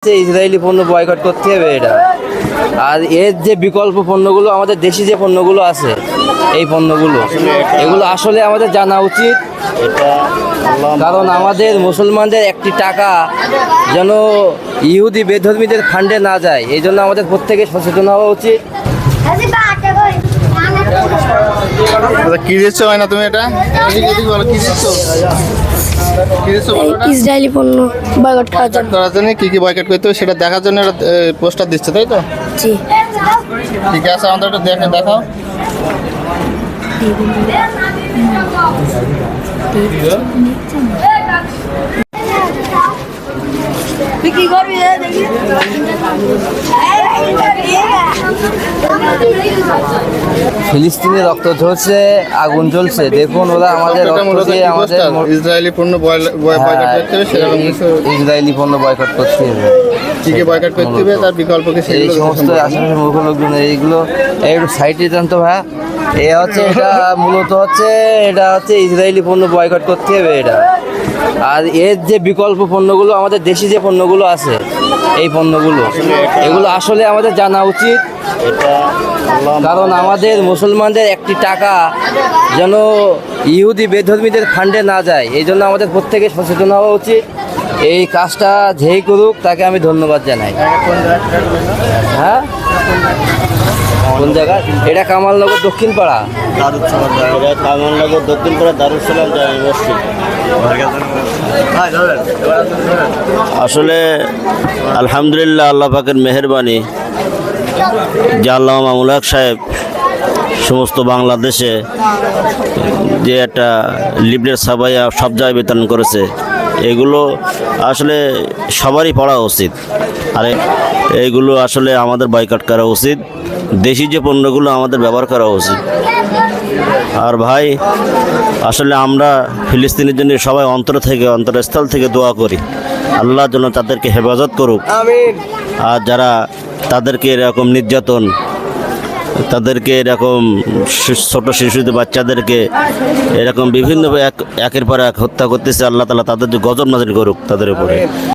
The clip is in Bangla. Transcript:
ইসরায়েলি পণ্য বয়কট করতে হবে এটা। আর এর যে বিকল্প পণ্যগুলো আমাদের দেশি যে পণ্যগুলো আছে এই পণ্যগুলো এগুলো আসলে আমাদের জানা উচিত, কারণ আমাদের মুসলমানদের একটি টাকা যেন ইহুদি বেধর্মীদের ফান্ডে না যায়, এই জন্য আমাদের প্রত্যেকে সচেতন হওয়া উচিত। কি দিচ্ছ হয় না তুমি এটা কি দিচ্ছ ইসরায়েলি পণ্য বয়কট করার জন্য। করার জন্য কি বয়কট করতে হবে সেটা দেখার জন্য পোস্টার দিচ্ছে, তাই তো? জি। ঠিক আছে, আমাদের একটু দেখাও। কি করবি দেখি? ফিলিস্তিনে রক্ত ঝরছে, আগুন জ্বলছে, দেখুন ওরা আমাদের রক্ত দিয়ে আমাদের ইসরায়েলি পণ্য বয়কট করতে হবে সেরকম কিছু ইসরায়েলি পণ্য বয়কট করতে হবে। কি বয়কট করতে হবে তার বিকল্প কিছু এই সমস্ত আশেপাশের মূর্খ লোকজন এইগুলো একটু সাইডে জানতো ভাই, এটা মূলত এটা হচ্ছে ইসরায়েলি পণ্য বয়কট করতে হবে এটা। আর এর যে বিকল্প পণ্যগুলো আমাদের দেশি যে পণ্যগুলো আছে এই পণ্যগুলো এগুলো আসলে আমাদের জানা উচিত, কারণ আমাদের মুসলমানদের একটি টাকা যেন ইহুদি বেধর্মীদের ফান্ডে না যায়, এই জন্য আমাদের প্রত্যেকে সচেতন হওয়া উচিত। এই কাজটা যেই করুক তাকে আমি ধন্যবাদ জানাই। হ্যাঁ, কোন জায়গা? এটা কামালনগর দক্ষিণ পাড়া। কামালনগর দক্ষিণ পাড়া দারুসালাম জামে মসজিদ। আসলে আলহামদুলিল্লাহ, আল্লাহ পাকের মেহেরবানি যে আল্লামা মামুনুল হক সাহেব সমস্ত বাংলাদেশে যে একটা লিফলেট ছাপাইয়া সব জায়গায় বিতরণ করেছে, এগুলো আসলে সবারই পড়া উচিত। আর এইগুলো আসলে আমাদের বয়কট করা উচিত, দেশি যে পণ্যগুলো আমাদের ব্যবহার করা উচিত। আর ভাই, আসলে আমরা ফিলিস্তিনের জন্য সবাই অন্তরস্থল থেকে দোয়া করি, আল্লাহর জন্য তাদেরকে হেফাজত করুক। আর যারা তাদেরকে এরকম নির্যাতন, তাদেরকে এরকম ছোট শিশুদের বাচ্চাদেরকে এরকম বিভিন্নভাবে একের পর এক হত্যা করতেছে, আল্লাহ তাআলা তাদের যে গজব নাযিল করুক তাদের উপরে।